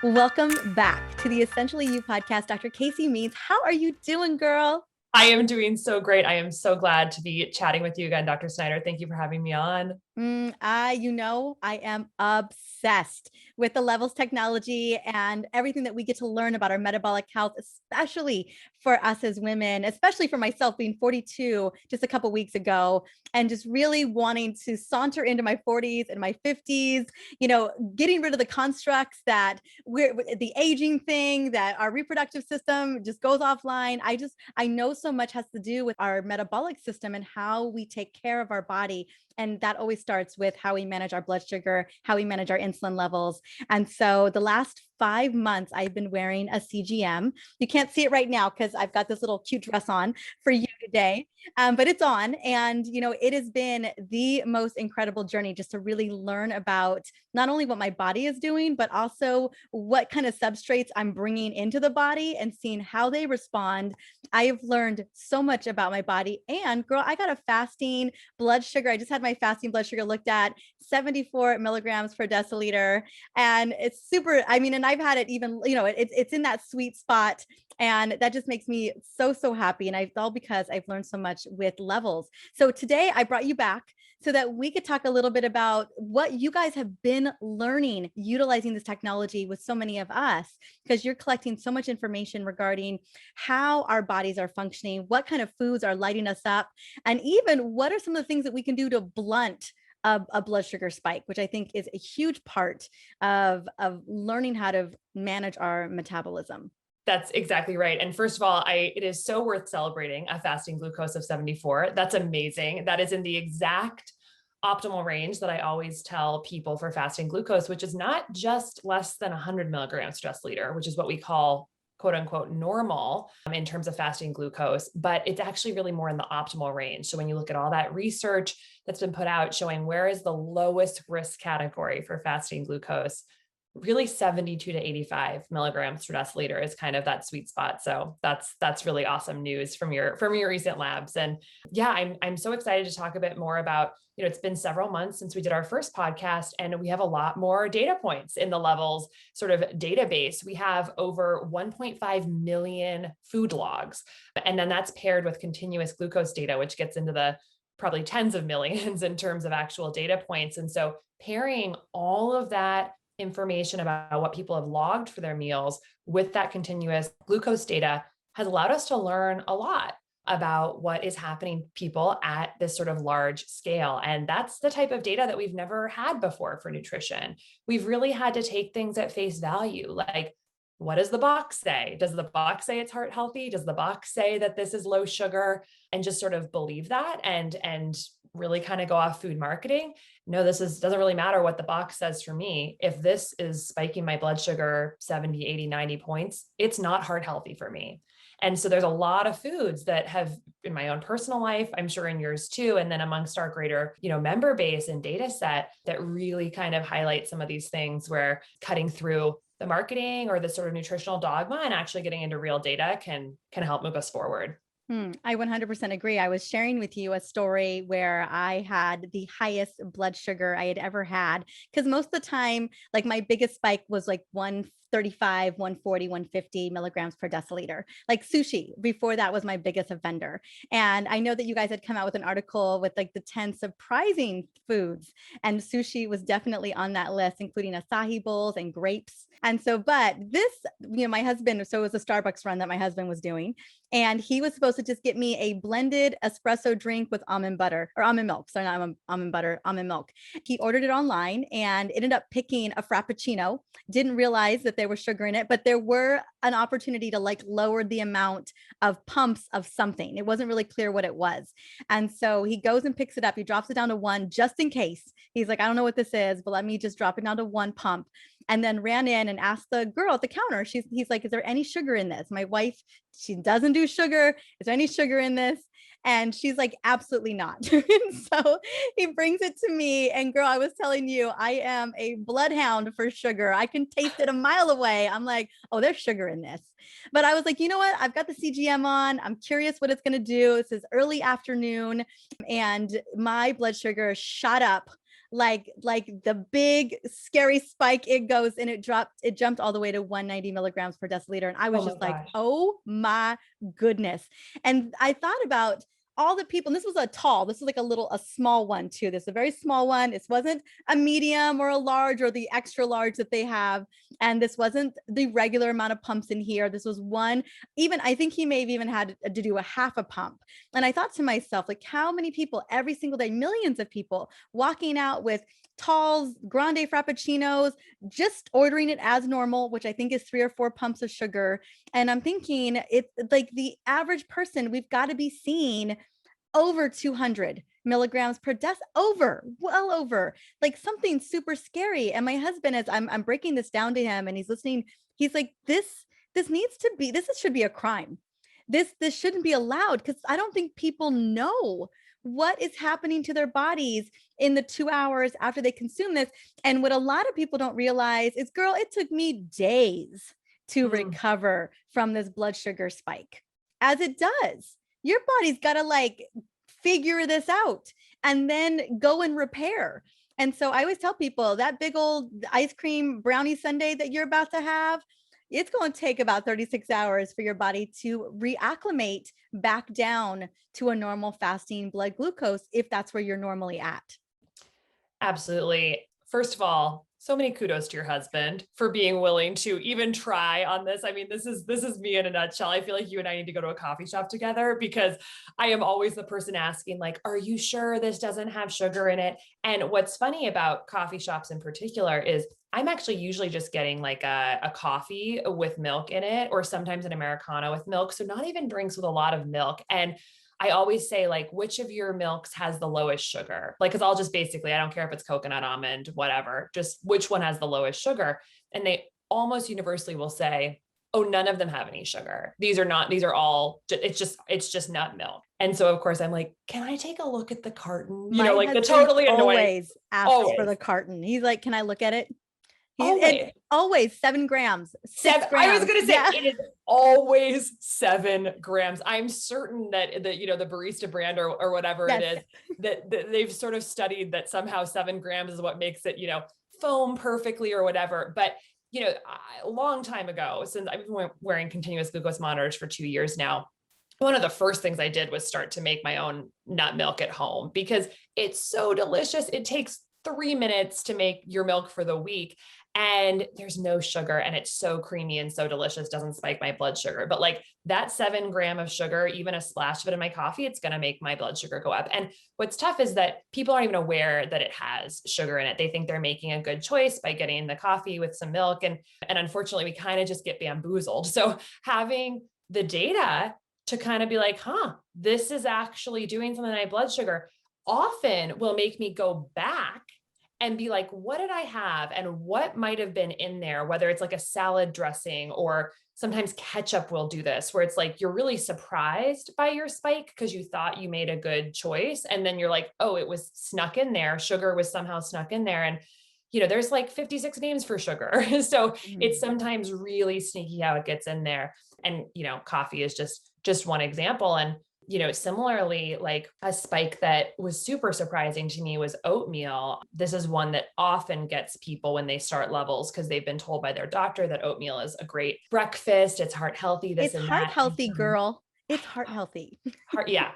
Welcome back to the Essentially You podcast. Dr. Casey Means, how are you doing, girl? I am doing so great. I am so glad to be chatting with you again, Dr. Snyder. Thank you for having me on. I am obsessed with the Levels technology and everything that we get to learn about our metabolic health, especially for us as women, especially for myself being 42 just a couple weeks ago, and just really wanting to saunter into my 40s and my 50s, getting rid of the constructs that we're the aging thing, that our reproductive system just goes offline. I know so much has to do with our metabolic system and how we take care of our body. And that always starts with how we manage our blood sugar, how we manage our insulin levels. And so the last 5 months, I've been wearing a CGM. You can't see it right now because I've got this little cute dress on for you today, but it's on. And, it has been the most incredible journey just to really learn about not only what my body is doing, but also what kind of substrates I'm bringing into the body and seeing how they respond. I have learned so much about my body. And girl, I got a fasting blood sugar. I just had my fasting blood sugar looked at, 74 milligrams per deciliter. And it's super, and I've had it even, it's in that sweet spot. And that just makes me so, so happy. And it's all because I've learned so much with Levels. So today I brought you back so that we could talk a little bit about what you guys have been learning utilizing this technology with so many of us, because you're collecting so much information regarding how our bodies are functioning, what kind of foods are lighting us up, and even what are some of the things that we can do to blunt a blood sugar spike, which I think is a huge part of learning how to manage our metabolism. That's exactly right. And first of all, it is so worth celebrating a fasting glucose of 74. That's amazing. That is in the exact optimal range that I always tell people for fasting glucose, which is not just less than 100 milligrams per deciliter, which is what we call quote unquote normal in terms of fasting glucose, but it's actually really more in the optimal range. So when you look at all that research that's been put out showing where is the lowest risk category for fasting glucose, really 72 to 85 milligrams per deciliter is kind of that sweet spot. So that's really awesome news from your recent labs. And yeah, I'm so excited to talk a bit more about, it's been several months since we did our first podcast, and we have a lot more data points in the Levels sort of database. We have over 1.5 million food logs, and then that's paired with continuous glucose data, which gets into the probably tens of millions in terms of actual data points. And so pairing all of that information about what people have logged for their meals with that continuous glucose data has allowed us to learn a lot about what is happening to people at this sort of large scale. And that's the type of data that we've never had before for nutrition. We've really had to take things at face value. Like, what does the box say? Does the box say it's heart healthy? Does the box say that this is low sugar? And just sort of believe that and really kind of go off food marketing. No, doesn't really matter what the box says for me. If this is spiking my blood sugar 70, 80, 90 points, it's not heart healthy for me. And so there's a lot of foods that have, in my own personal life, I'm sure in yours too, and then amongst our greater, member base and data set, that really kind of highlight some of these things where cutting through the marketing or the sort of nutritional dogma and actually getting into real data can help move us forward. I 100% agree. I was sharing with you a story where I had the highest blood sugar I had ever had. Because most of the time, like my biggest spike was like 135, 140, 150 milligrams per deciliter. Like sushi, before that was my biggest offender. And I know that you guys had come out with an article with like the 10 surprising foods. And sushi was definitely on that list, including acai bowls and grapes. And so, but this, my husband, so it was a Starbucks run that my husband was doing. And he was supposed to just get me a blended espresso drink with almond butter or almond milk. Sorry, not almond butter, almond milk. He ordered it online and ended up picking a Frappuccino. Didn't realize that there was sugar in it, but there were an opportunity to like lower the amount of pumps of something. It wasn't really clear what it was. And so he goes and picks it up. He drops it down to one just in case. He's like, I don't know what this is, but let me just drop it down to one pump. And then ran in and asked the girl at the counter. He's like, is there any sugar in this? My wife, she doesn't do sugar. Is there any sugar in this? And she's like, absolutely not. And so he brings it to me. And girl, I was telling you, I am a bloodhound for sugar. I can taste it a mile away. I'm like, oh, there's sugar in this. But I was like, you know what? I've got the CGM on. I'm curious what it's going to do. This is early afternoon and my blood sugar shot up like the big scary spike, it goes and it jumped all the way to 190 milligrams per deciliter. And I was Oh my just like, gosh. oh my goodness. And I thought about all the people, and this was like a small one too. This is a very small one. This wasn't a medium or a large or the extra large that they have. And this wasn't the regular amount of pumps in here. This was one, even I think he may have even had to do a half a pump. And I thought to myself, like, how many people every single day, millions of people walking out with talls, grande frappuccinos, just ordering it as normal, which I think is 3 or 4 pumps of sugar. And I'm thinking, it's like the average person, we've got to be seeing over 200 milligrams per well over, like something super scary. And my husband, as I'm breaking this down to him and he's listening, he's like, this should be a crime. This shouldn't be allowed, because I don't think people know what is happening to their bodies in the 2 hours after they consume this. And what a lot of people don't realize is, girl, it took me days to recover from this blood sugar spike, as it does. Your body's got to like figure this out and then go and repair. And so I always tell people that big old ice cream brownie sundae that you're about to have, it's going to take about 36 hours for your body to reacclimate back down to a normal fasting blood glucose, if that's where you're normally at. Absolutely. First of all, so many kudos to your husband for being willing to even try on this. I mean, this is me in a nutshell. I feel like you and I need to go to a coffee shop together, because I am always the person asking, like, are you sure this doesn't have sugar in it? And what's funny about coffee shops in particular is I'm actually usually just getting like a coffee with milk in it, or sometimes an Americano with milk. So not even drinks with a lot of milk. And I always say, like, which of your milks has the lowest sugar? Like, cause I'll just basically, I don't care if it's coconut, almond, whatever, just which one has the lowest sugar. And they almost universally will say, oh, none of them have any sugar. These are all, it's just nut milk. And so of course I'm like, can I take a look at the carton? My Like the husband totally annoying. always asks for the carton. He's like, can I look at it? Always 7 grams, 6 grams. I was going to say, It is always 7 grams. I'm certain that the barista brand or whatever it is, that they've sort of studied that somehow 7 grams is what makes it, foam perfectly or whatever. But, a long time ago, since I've been wearing continuous glucose monitors for 2 years now, one of the first things I did was start to make my own nut milk at home, because it's so delicious. It takes 3 minutes to make your milk for the week. And there's no sugar, and it's so creamy and so delicious, doesn't spike my blood sugar. But like that 7 gram of sugar, even a splash of it in my coffee, it's going to make my blood sugar go up. And what's tough is that people aren't even aware that it has sugar in it. They think they're making a good choice by getting the coffee with some milk. And unfortunately, we kind of just get bamboozled. So having the data to kind of be like, this is actually doing something to my blood sugar, often will make me go back and be like, what did I have? And what might have been in there, whether it's like a salad dressing, or sometimes ketchup will do this, where it's like, you're really surprised by your spike because you thought you made a good choice. And then you're like, oh, it was snuck in there. Sugar was somehow snuck in there. And, there's like 56 names for sugar. So it's sometimes really sneaky how it gets in there. And, coffee is just one example. And similarly, like a spike that was super surprising to me was oatmeal. This is one that often gets people when they start levels, because they've been told by their doctor that oatmeal is a great breakfast. It's heart healthy. It's heart healthy, girl. It's heart healthy. Yeah.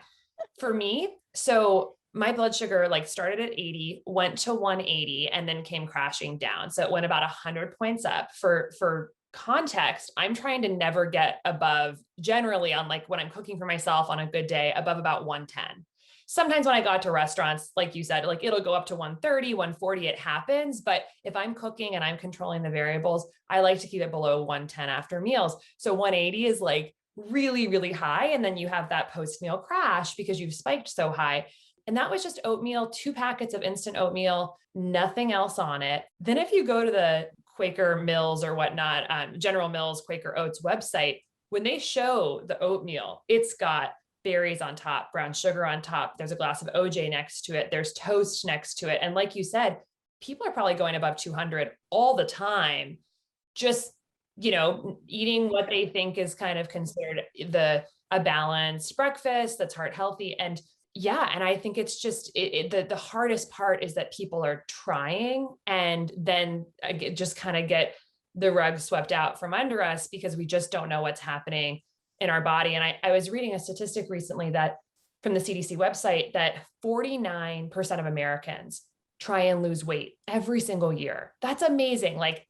For me, so my blood sugar like started at 80, went to 180, and then came crashing down. So it went about 100 points up. For context, I'm trying to never get above, generally on like when I'm cooking for myself on a good day, above about 110. Sometimes when I go out to restaurants, like you said, like it'll go up to 130, 140, it happens. But if I'm cooking and I'm controlling the variables, I like to keep it below 110 after meals. So 180 is like really, really high. And then you have that post-meal crash because you've spiked so high. And that was just oatmeal, 2 packets of instant oatmeal, nothing else on it. Then if you go to the Quaker Mills or whatnot, General Mills, Quaker Oats website, when they show the oatmeal, it's got berries on top, brown sugar on top. There's a glass of OJ next to it. There's toast next to it. And like you said, people are probably going above 200 all the time, just, eating what they think is kind of considered a balanced breakfast that's heart healthy. And Yeah. And I think it's just the hardest part is that people are trying and then just kind of get the rug swept out from under us because we just don't know what's happening in our body. And I was reading a statistic recently that from the CDC website that 49% of Americans try and lose weight every single year. That's amazing. Like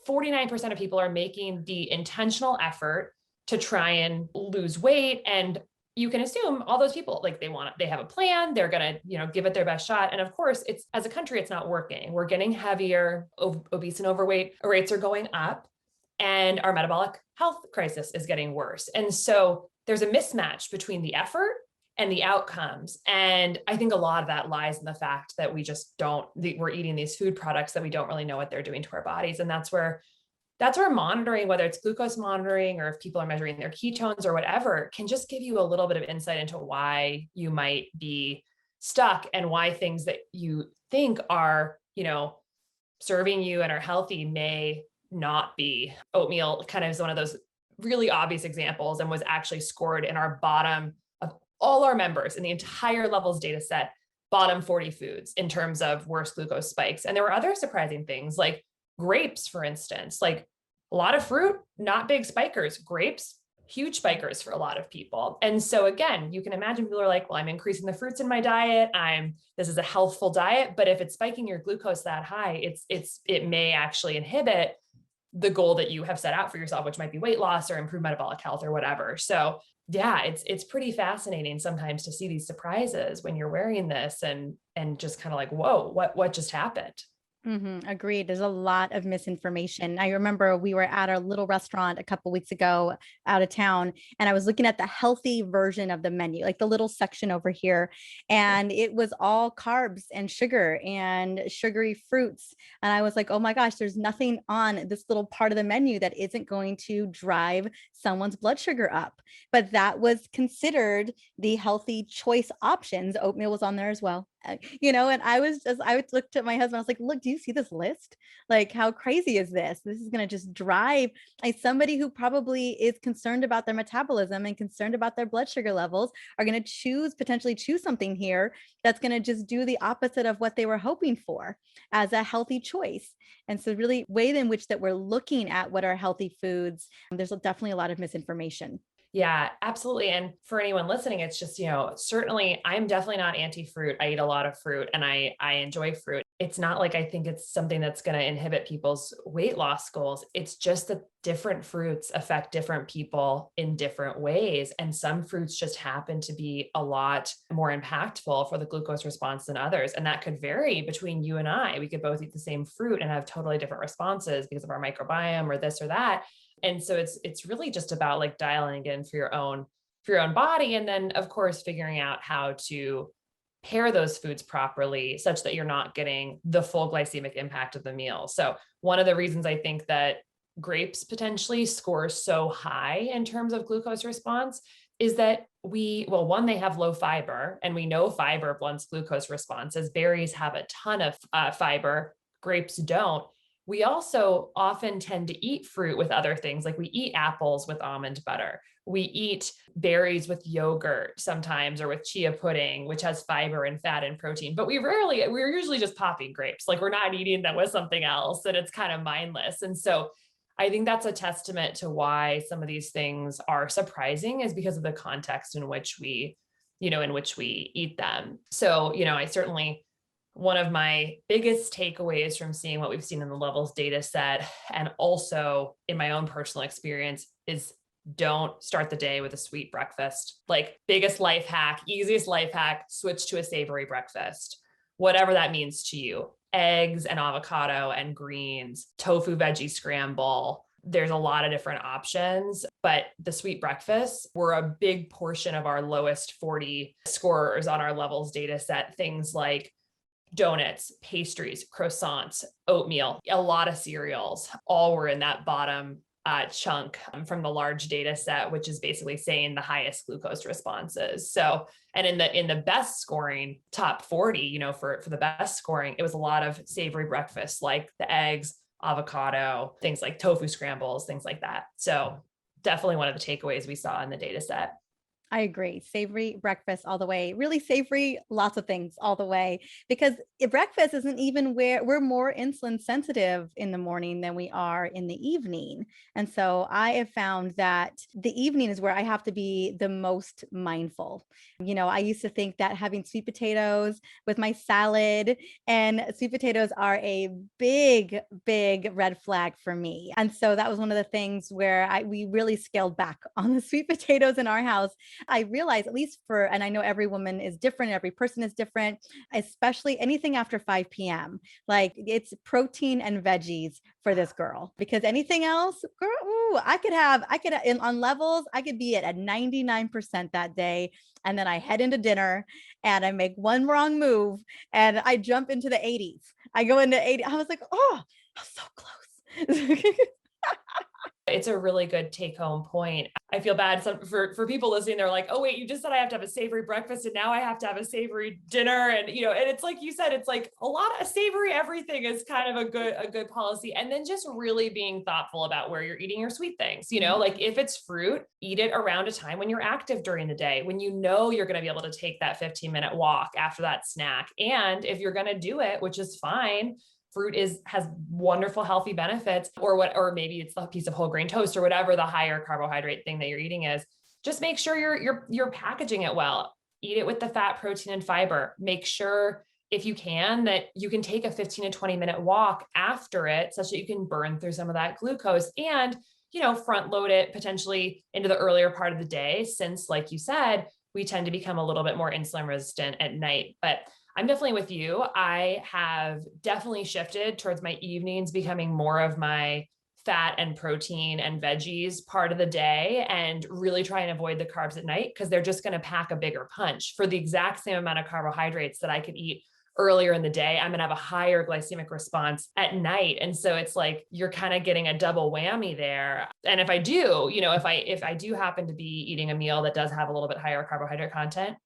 49% of people are making the intentional effort to try and lose weight. And you can assume all those people, like they have a plan, they're going to, give it their best shot. And of course, it's, as a country, it's not working. We're getting heavier, obese and overweight rates are going up, and our metabolic health crisis is getting worse. And so there's a mismatch between the effort and the outcomes. And I think a lot of that lies in the fact that we're eating these food products that we don't really know what they're doing to our bodies. And that's where monitoring, whether it's glucose monitoring or if people are measuring their ketones or whatever, can just give you a little bit of insight into why you might be stuck and why things that you think are, serving you and are healthy may not be. Oatmeal kind of is one of those really obvious examples and was actually scored in our bottom of all our members in the entire levels data set, bottom 40 foods in terms of worst glucose spikes. And there were other surprising things like grapes, for instance, like a lot of fruit, not big spikers. Grapes, huge spikers for a lot of people. And so again, you can imagine people are like, well, I'm increasing the fruits in my diet. This is a healthful diet, but if it's spiking your glucose that high, it may actually inhibit the goal that you have set out for yourself, which might be weight loss or improved metabolic health or whatever. So yeah, it's pretty fascinating sometimes to see these surprises when you're wearing this and just kind of like, whoa, what just happened? Agreed. There's a lot of misinformation. I remember we were at our little restaurant a couple weeks ago out of town, and I was looking at the healthy version of the menu, like the little section over here, and it was all carbs and sugar and sugary fruits. And I was like, oh my gosh, there's nothing on this little part of the menu that isn't going to drive someone's blood sugar up. But that was considered the healthy choice options. Oatmeal was on there as well. And I looked at my husband, I was like, look, do you see this list? Like, how crazy is this? This is going to just drive somebody who probably is concerned about their metabolism and concerned about their blood sugar levels are going to potentially choose something here that's going to just do the opposite of what they were hoping for as a healthy choice. And so really way in which that we're looking at what are healthy foods, there's definitely a lot of misinformation. Yeah, absolutely. And for anyone listening, it's just, certainly I'm definitely not anti-fruit. I eat a lot of fruit and I enjoy fruit. It's not like I think it's something that's going to inhibit people's weight loss goals. It's just that different fruits affect different people in different ways. And some fruits just happen to be a lot more impactful for the glucose response than others. And that could vary between you and I. We could both eat the same fruit and have totally different responses because of our microbiome or this or that. And so it's really just about like dialing in for your own body. And then of course, figuring out how to pair those foods properly such that you're not getting the full glycemic impact of the meal. So one of the reasons I think that grapes potentially score so high in terms of glucose response is that one, they have low fiber, and we know fiber blunts glucose responses. Berries have a ton of fiber, grapes don't. We also often tend to eat fruit with other things, like we eat apples with almond butter. We eat berries with yogurt sometimes, or with chia pudding, which has fiber and fat and protein, but we're usually just popping grapes. Like we're not eating them with something else, and it's kind of mindless. And so I think that's a testament to why some of these things are surprising, is because of the context in which we eat them. So, I certainly, one of my biggest takeaways from seeing what we've seen in the levels data set, and also in my own personal experience, is don't start the day with a sweet breakfast. Like, biggest life hack, easiest life hack, switch to a savory breakfast, whatever that means to you. Eggs and avocado and greens, tofu veggie scramble. There's a lot of different options, but the sweet breakfasts were a big portion of our lowest 40 scorers on our levels data set. Things like donuts, pastries, croissants, oatmeal, a lot of cereals, all were in that bottom chunk from the large data set, which is basically saying the highest glucose responses. So, and in the best scoring top 40, for the best scoring, it was a lot of savory breakfasts, like the eggs, avocado, things like tofu scrambles, things like that. So definitely one of the takeaways we saw in the data set. I agree. Savory breakfast all the way. Really savory, lots of things all the way. Because breakfast isn't even where we're more insulin sensitive in the morning than we are in the evening. And so I have found that the evening is where I have to be the most mindful. I used to think that having sweet potatoes with my salad, and sweet potatoes are a big, big red flag for me. And so that was one of the things where we really scaled back on the sweet potatoes in our house. I realize, at least and I know every woman is different, every person is different, especially anything after 5 p.m. Like it's protein and veggies for this girl, because anything else, girl, ooh, on levels, I could be at 99% that day. And then I head into dinner and I make one wrong move and I jump into the 80s. I go into 80. I was like, oh, I was so close. It's a really good take home point. I feel bad for people listening. They're like, oh, wait, you just said I have to have a savory breakfast and now I have to have a savory dinner. And, and it's like you said, it's like a lot of savory everything is kind of a good policy. And then just really being thoughtful about where you're eating your sweet things, like if it's fruit, eat it around a time when you're active during the day, when you're going to be able to take that 15-minute walk after that snack. And if you're going to do it, which is fine, fruit has wonderful healthy benefits, or maybe it's a piece of whole grain toast or whatever the higher carbohydrate thing that you're eating is. Just make sure you're packaging it well. Eat it with the fat, protein, and fiber. Make sure, if you can, that you can take a 15 to 20-minute walk after it such that you can burn through some of that glucose and, front load it potentially into the earlier part of the day, since, like you said, we tend to become a little bit more insulin resistant at night. But I'm definitely with you. I have definitely shifted towards my evenings becoming more of my fat and protein and veggies part of the day, and really try and avoid the carbs at night, because they're just going to pack a bigger punch. For the exact same amount of carbohydrates that I could eat earlier in the day, I'm going to have a higher glycemic response at night. And so it's like, you're kind of getting a double whammy there. And if I do, if I do happen to be eating a meal that does have a little bit higher carbohydrate content,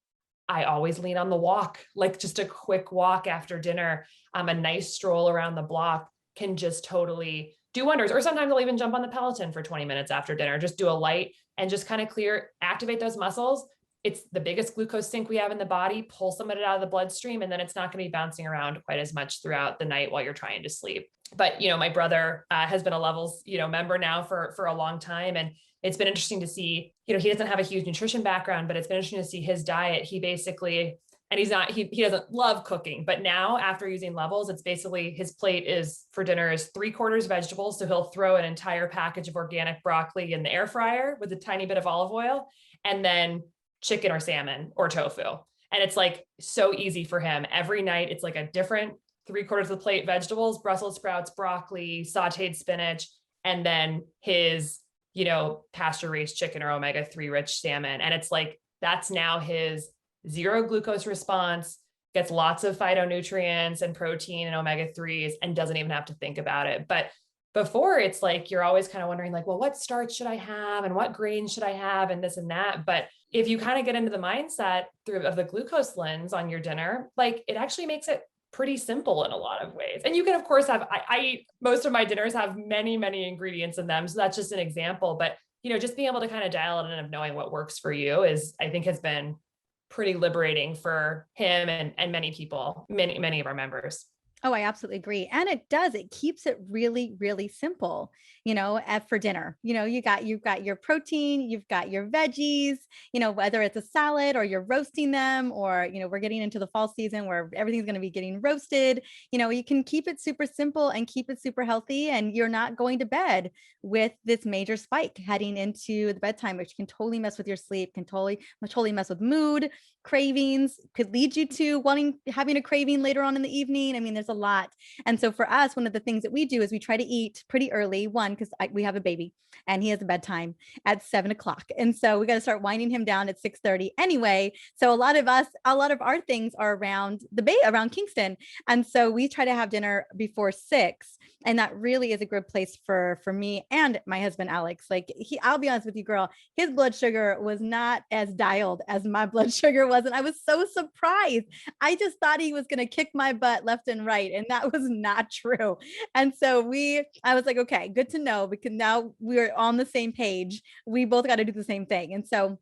I always lean on the walk, like just a quick walk after dinner. A nice stroll around the block can just totally do wonders. Or sometimes I'll even jump on the Peloton for 20 minutes after dinner, just do a light and just kind of activate those muscles. It's the biggest glucose sink we have in the body, pull some of it out of the bloodstream, and then it's not going to be bouncing around quite as much throughout the night while you're trying to sleep. But, my brother has been a Levels, member now for a long time. And it's been interesting to see, he doesn't have a huge nutrition background, but it's been interesting to see his diet. He basically, and he doesn't love cooking, but now after using Levels, it's basically his plate is for dinner is 3/4 vegetables. So he'll throw an entire package of organic broccoli in the air fryer with a tiny bit of olive oil, and then chicken or salmon or tofu. And it's like so easy for him. Every night, it's like a different 3/4 of the plate, vegetables, Brussels sprouts, broccoli, sauteed spinach, and then his pasture raised chicken or omega-3 rich salmon. And it's like, that's now his zero glucose response, gets lots of phytonutrients and protein and omega-3s, and doesn't even have to think about it. But before, it's like, you're always kind of wondering like, well, what starch should I have? And what grains should I have? And this and that. But if you kind of get into the mindset of the glucose lens on your dinner, like it actually makes it pretty simple in a lot of ways. And you can, of course, I eat, most of my dinners have many, many ingredients in them. So that's just an example, but, just being able to kind of dial it in of knowing what works for you I think has been pretty liberating for him and many people, many of our members. Oh, I absolutely agree. And it keeps it really, really simple, for dinner. You've got your protein, you've got your veggies, whether it's a salad or you're roasting them, or, we're getting into the fall season where everything's going to be getting roasted. You can keep it super simple and keep it super healthy. And you're not going to bed with this major spike heading into the bedtime, which can totally mess with your sleep, can totally mess with mood, cravings, could lead you to having a craving later on in the evening. I mean, there's a lot. And so for us, one of the things that we do is we try to eat pretty early. One, because we have a baby and he has a bedtime at 7:00. And so we got to start winding him down at 6:30 anyway. So a lot of our things are around around Kingston. And so we try to have dinner before 6. And that really is a good place for me and my husband, Alex. Like I'll be honest with you, girl, his blood sugar was not as dialed as my blood sugar was. And I was so surprised. I just thought he was going to kick my butt left and right. And that was not true. And so I was like, okay, good to know, because now we're on the same page. We both got to do the same thing. And so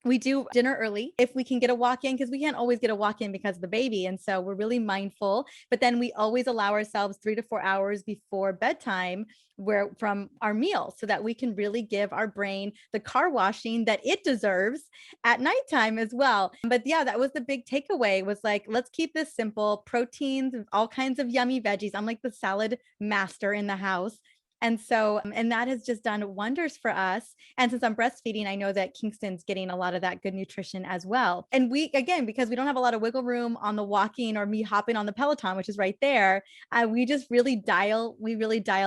We do dinner early if we can get a walk in, because we can't always get a walk in because of the baby. And so we're really mindful. But then we always allow ourselves 3 to 4 hours before bedtime where from our meal, so that we can really give our brain the car washing that it deserves at nighttime as well. But yeah, that was the big takeaway, was like, let's keep this simple: proteins, all kinds of yummy veggies. I'm like the salad master in the house. And so, and that has just done wonders for us. And since I'm breastfeeding, I know that Kingston's getting a lot of that good nutrition as well. And we, again, because we don't have a lot of wiggle room on the walking or me hopping on the Peloton, which is right there, we really dial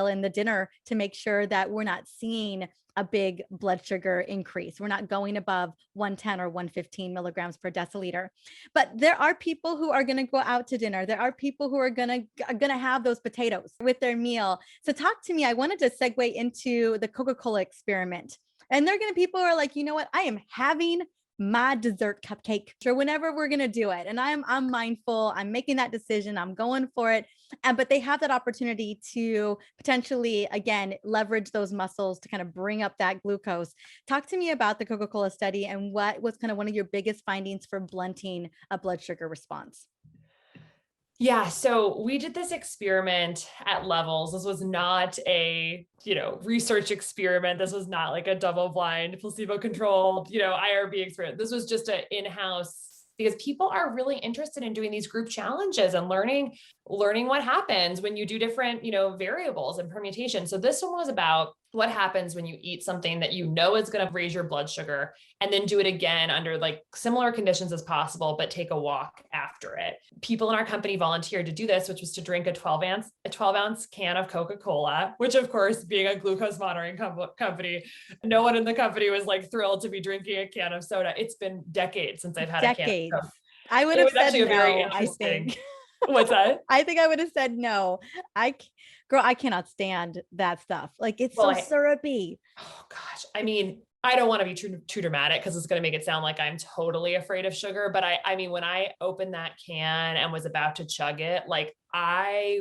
in the dinner to make sure that we're not seeing a big blood sugar increase. We're not going above 110 or 115 milligrams per deciliter. But there are people who are going to go out to dinner. There are people who are going to have those potatoes with their meal. So talk to me. I wanted to segue into the Coca-Cola experiment. And there are going to people who are like, you know what? I am having my dessert cupcake or whenever we're going to do it. And I'm mindful. I'm making that decision. I'm going for it. But they have that opportunity to potentially, again, leverage those muscles to kind of bring up that glucose. Talk to me about the Coca-Cola study and what was kind of one of your biggest findings for blunting a blood sugar response. Yeah. So we did this experiment at levels. This was not a, research experiment. This was not like a double blind, placebo controlled, IRB experiment. This was just an in-house, because people are really interested in doing these group challenges and learning what happens when you do different, variables and permutations. So this one was about what happens when you eat something that is going to raise your blood sugar, and then do it again under like similar conditions as possible, but take a walk after it. People in our company volunteered to do this, which was to drink a 12-ounce can of Coca-Cola, which of course, being a glucose monitoring company, no one in the company was like thrilled to be drinking a can of soda. It's been decades since I've had a can of Coke. I would have said no, I think. What's that? I think I would have said no. I cannot stand that stuff. Like, it's so syrupy. Oh gosh. I mean, I don't want to be too dramatic because it's going to make it sound like I'm totally afraid of sugar. But I mean, when I opened that can and was about to chug it, like I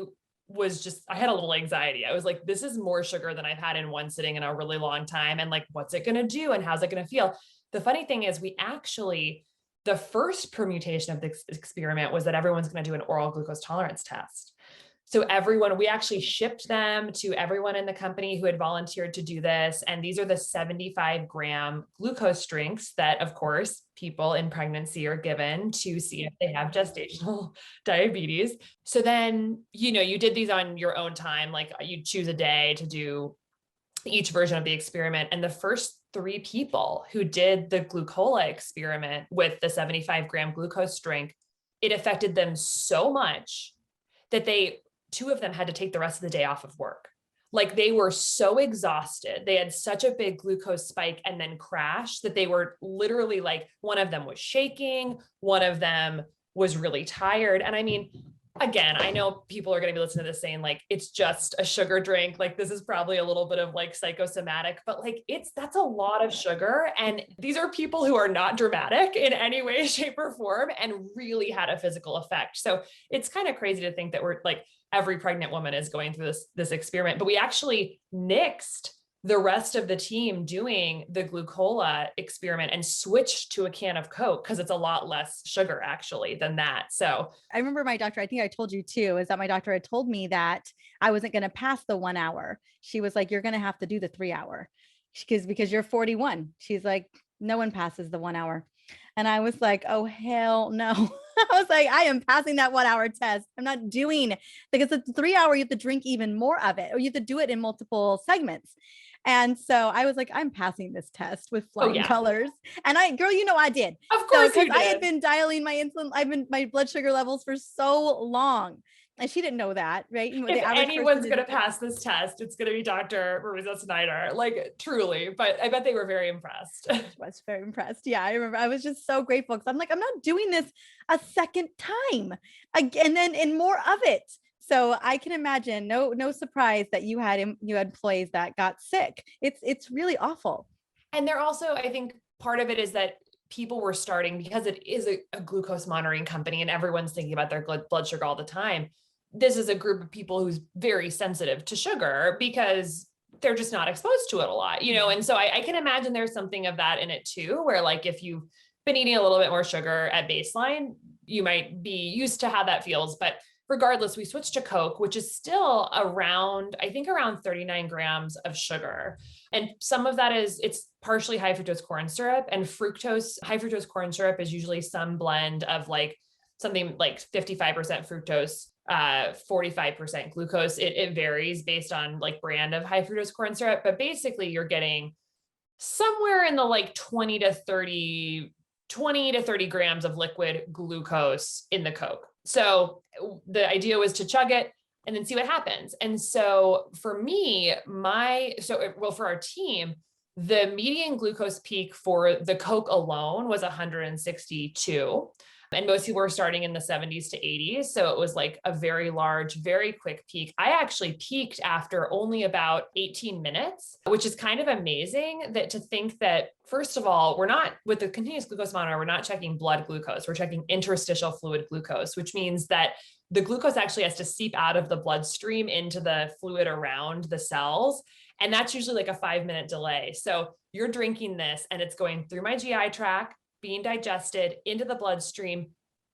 had a little anxiety. I was like, this is more sugar than I've had in one sitting in a really long time. And like, what's it going to do? And how's it going to feel? The funny thing is the first permutation of this experiment was that everyone's going to do an oral glucose tolerance test. So we actually shipped them to everyone in the company who had volunteered to do this. And these are the 75-gram glucose drinks that, of course, people in pregnancy are given to see if they have gestational diabetes. So then, you did these on your own time, like you choose a day to do each version of the experiment. And the first 3 people who did the glucola experiment with the 75-gram glucose drink, it affected them so much that 2 of them had to take the rest of the day off of work. Like, they were so exhausted. They had such a big glucose spike and then crash that they were literally like, one of them was shaking. One of them was really tired. And I mean, again, I know people are going to be listening to this saying like, it's just a sugar drink. Like, this is probably a little bit of like psychosomatic, but like, that's a lot of sugar. And these are people who are not dramatic in any way, shape, or form, and really had a physical effect. So it's kind of crazy to think that we're like, every pregnant woman is going through this experiment, but we actually nixed the rest of the team doing the glucola experiment and switched to a can of Coke because it's a lot less sugar actually than that. So I remember my doctor, I think I told you too, is that my doctor had told me that I wasn't going to pass the 1 hour. She was like, you're going to have to do the 3 hour because you're 41. She's like, no one passes the 1 hour. And I was like, oh, hell no. I was like, I am passing that 1 hour test. I'm not doing, because it's 3 hour, you have to drink even more of it, or you have to do it in multiple segments. And so I was like, I'm passing this test with flying colors. And I did. Of course, because I had been dialing my insulin, my blood sugar levels for so long. And she didn't know that, right? If anyone's going to pass this test, it's going to be Dr. Mariza Snyder, like truly, but I bet they were very impressed. I was very impressed. Yeah, I remember I was just so grateful because I'm like, I'm not doing this a second time again, and more of it. So I can imagine, no surprise that you had employees that got sick. It's really awful. And they're also, I think part of it is that people were starting, because it is a glucose monitoring company and everyone's thinking about their blood sugar all the time. This is a group of people who's very sensitive to sugar because they're just not exposed to it a lot, And so I can imagine there's something of that in it too, where like, if you've been eating a little bit more sugar at baseline, you might be used to how that feels. But regardless, we switched to Coke, which is still around, I think around 39 grams of sugar. And some of that it's partially high fructose corn syrup, and high fructose corn syrup is usually some blend of like something like 55% fructose, 45% glucose. It varies based on like brand of high fructose corn syrup, but basically you're getting somewhere in the like 20 to 30 grams of liquid glucose in the Coke. So the idea was to chug it and then see what happens. And so for me, for our team, the median glucose peak for the Coke alone was 162. And most people were starting in the 70s to 80s. So it was like a very large, very quick peak. I actually peaked after only about 18 minutes, which is kind of amazing that to think that, first of all, we're not with the continuous glucose monitor, we're not checking blood glucose, we're checking interstitial fluid glucose, which means that the glucose actually has to seep out of the bloodstream into the fluid around the cells. And that's usually like a 5-minute delay. So you're drinking this and it's going through my GI tract, being digested into the bloodstream,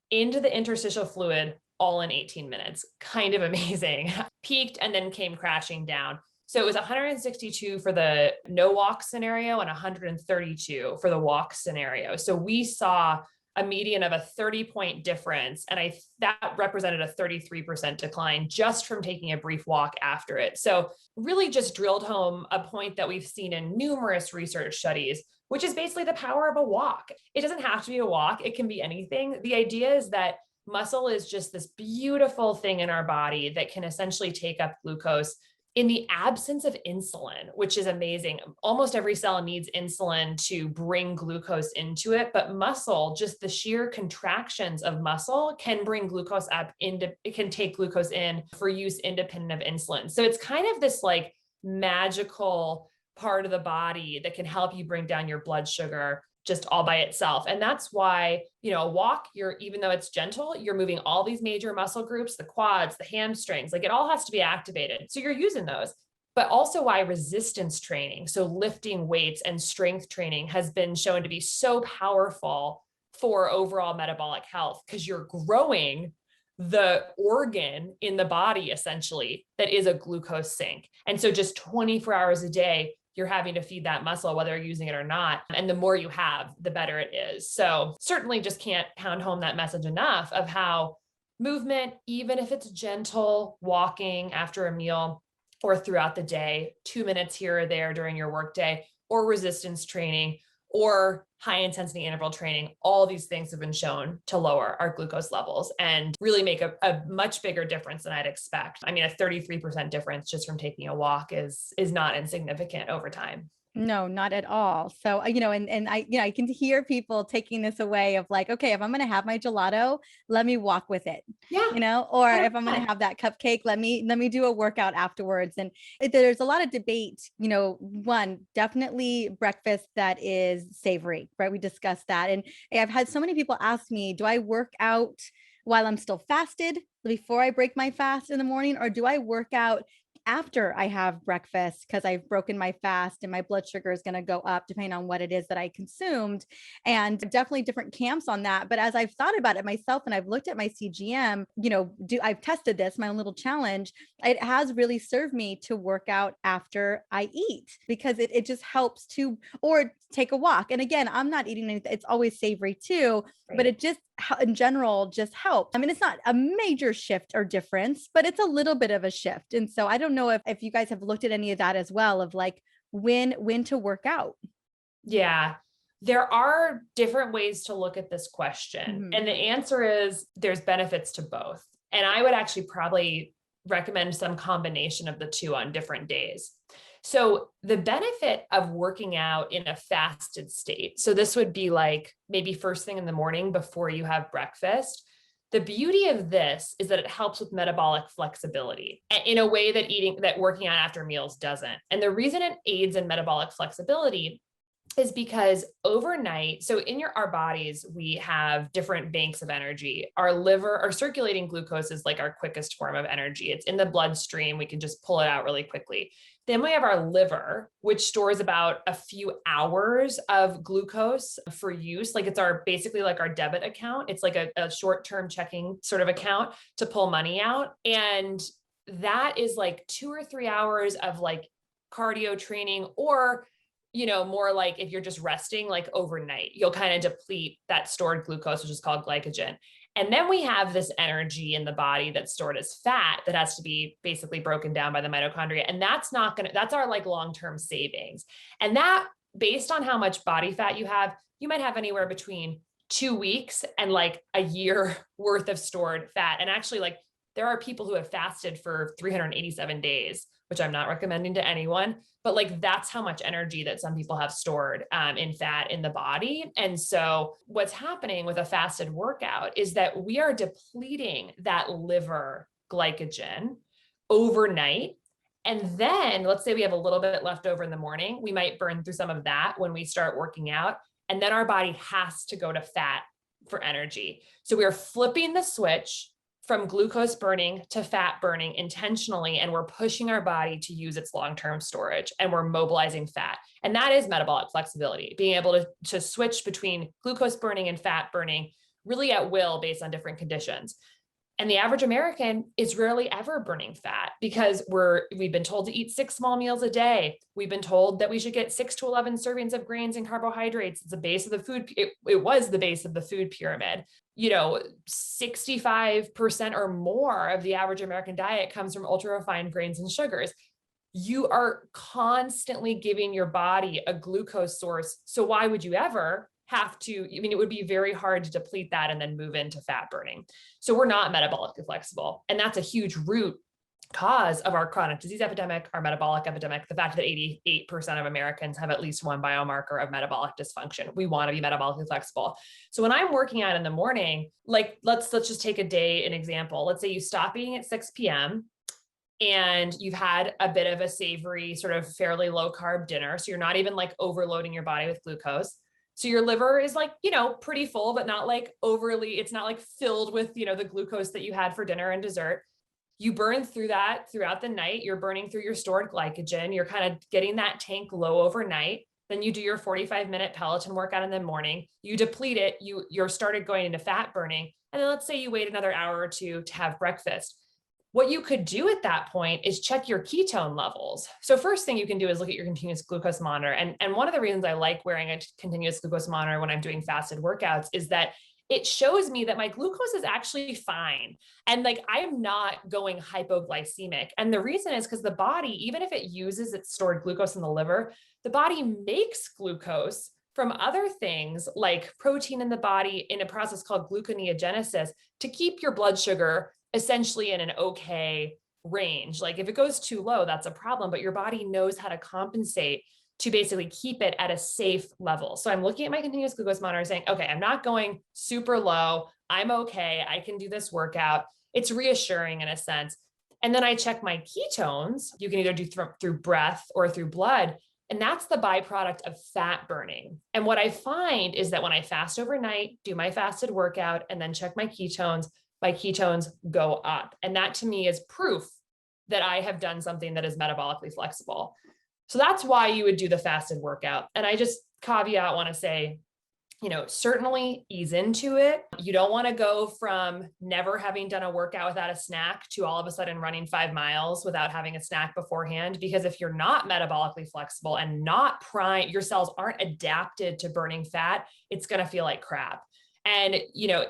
into the interstitial fluid, all in 18 minutes. Kind of amazing. Peaked and then came crashing down. So it was 162 for the no walk scenario and 132 for the walk scenario. So we saw a median of a 30-point difference. And that represented a 33% decline just from taking a brief walk after it. So really just drilled home a point that we've seen in numerous research studies, which is basically the power of a walk. It doesn't have to be a walk. It can be anything. The idea is that muscle is just this beautiful thing in our body that can essentially take up glucose in the absence of insulin, which is amazing. Almost every cell needs insulin to bring glucose into it, but muscle, just the sheer contractions of muscle can bring glucose up it can take glucose in for use independent of insulin. So it's kind of this like magical part of the body that can help you bring down your blood sugar just all by itself. And that's why, a walk, even though it's gentle, you're moving all these major muscle groups, the quads, the hamstrings, like it all has to be activated. So you're using those, but also why resistance training, so lifting weights and strength training, has been shown to be so powerful for overall metabolic health, because you're growing the organ in the body essentially that is a glucose sink. And so just 24 hours a day, you're having to feed that muscle, whether you're using it or not. And the more you have, the better it is. So certainly just can't pound home that message enough of how movement, even if it's gentle walking after a meal or throughout the day, 2 minutes here or there during your workday, or resistance training, or high intensity interval training, all these things have been shown to lower our glucose levels and really make a much bigger difference than I'd expect. I mean, a 33% difference just from taking a walk is not insignificant over time. No, not at all. So, and I can hear people taking this away of like, okay, if I'm going to have my gelato, let me walk with it, Yeah. or if I'm going to have that cupcake, let me do a workout afterwards. And there's a lot of debate, one, definitely breakfast that is savory, right? We discussed that. And I've had so many people ask me, do I work out while I'm still fasted before I break my fast in the morning? Or do I work out after I have breakfast because I've broken my fast and my blood sugar is going to go up depending on what it is that I consumed? And definitely different camps on that. But as I've thought about it myself and I've looked at my CGM, I've tested this, my own little challenge. It has really served me to work out after I eat, because it just helps to, or take a walk. And again, I'm not eating anything. It's always savory too, right, but it just in general just helps. I mean, it's not a major shift or difference, but it's a little bit of a shift. And so I don't know if you guys have looked at any of that as well, of like when to work out. Yeah. There are different ways to look at this question. Mm-hmm. And the answer is there's benefits to both. And I would actually probably recommend some combination of the two on different days. So the benefit of working out in a fasted state, so this would be like maybe first thing in the morning before you have breakfast. The beauty of this is that it helps with metabolic flexibility in a way that working out after meals doesn't. And the reason it aids in metabolic flexibility is because overnight, so in our bodies, we have different banks of energy. Our liver, our circulating glucose is like our quickest form of energy. It's in the bloodstream. We can just pull it out really quickly. Then we have our liver, which stores about a few hours of glucose for use. Like it's basically like our debit account. It's like a short-term checking sort of account to pull money out. And that is like 2 or 3 hours of like cardio training, or more like if you're just resting, like overnight, you'll kind of deplete that stored glucose, which is called glycogen. And then we have this energy in the body that's stored as fat that has to be basically broken down by the mitochondria. And that's our like long-term savings. And that, based on how much body fat you have, you might have anywhere between 2 weeks and like a year worth of stored fat. And actually, like, there are people who have fasted for 387 days, which I'm not recommending to anyone, but like that's how much energy that some people have stored in fat in the body. And so what's happening with a fasted workout is that we are depleting that liver glycogen overnight. And then let's say we have a little bit left over in the morning, we might burn through some of that when we start working out. And then our body has to go to fat for energy. So we are flipping the switch from glucose burning to fat burning intentionally. And we're pushing our body to use its long-term storage, and we're mobilizing fat. And that is metabolic flexibility, being able to switch between glucose burning and fat burning really at will based on different conditions. And the average American is rarely ever burning fat because we've been told to eat 6 small meals a day. We've been told that we should get 6 to 11 servings of grains and carbohydrates. It's the base of the food. It was the base of the food pyramid. 65% or more of the average American diet comes from ultra refined grains and sugars. You are constantly giving your body a glucose source. So why would you ever have to, it would be very hard to deplete that and then move into fat burning. So we're not metabolically flexible. And that's a huge root cause of our chronic disease epidemic, our metabolic epidemic, the fact that 88% of Americans have at least one biomarker of metabolic dysfunction. We want to be metabolically flexible. So when I'm working out in the morning, like let's just take a day, an example. Let's say you stop eating at 6 p.m. and you've had a bit of a savory, sort of fairly low carb dinner. So you're not even like overloading your body with glucose. So your liver is like, pretty full, but not like overly, it's not like filled with, the glucose that you had for dinner and dessert. You burn through that throughout the night. You're burning through your stored glycogen. You're kind of getting that tank low overnight. Then you do your 45-minute Peloton workout in the morning. You deplete it. You're started going into fat burning. And then let's say you wait another hour or two to have breakfast. What you could do at that point is check your ketone levels. So first thing you can do is look at your continuous glucose monitor. And one of the reasons I like wearing a continuous glucose monitor when I'm doing fasted workouts is that it shows me that my glucose is actually fine. And like, I'm not going hypoglycemic. And the reason is because the body, even if it uses its stored glucose in the liver, the body makes glucose from other things like protein in the body in a process called gluconeogenesis to keep your blood sugar essentially in an okay range. Like if it goes too low, that's a problem, but your body knows how to compensate to basically keep it at a safe level. So I'm looking at my continuous glucose monitor saying, okay, I'm not going super low. I'm okay. I can do this workout. It's reassuring in a sense. And then I check my ketones. You can either do through breath or through blood. And that's the byproduct of fat burning. And what I find is that when I fast overnight, do my fasted workout, and then check my ketones go up. And that to me is proof that I have done something that is metabolically flexible. So that's why you would do the fasted workout. And I just want to say, certainly ease into it. You don't want to go from never having done a workout without a snack to all of a sudden running 5 miles without having a snack beforehand. Because if you're not metabolically flexible and not your cells aren't adapted to burning fat, it's going to feel like crap. And,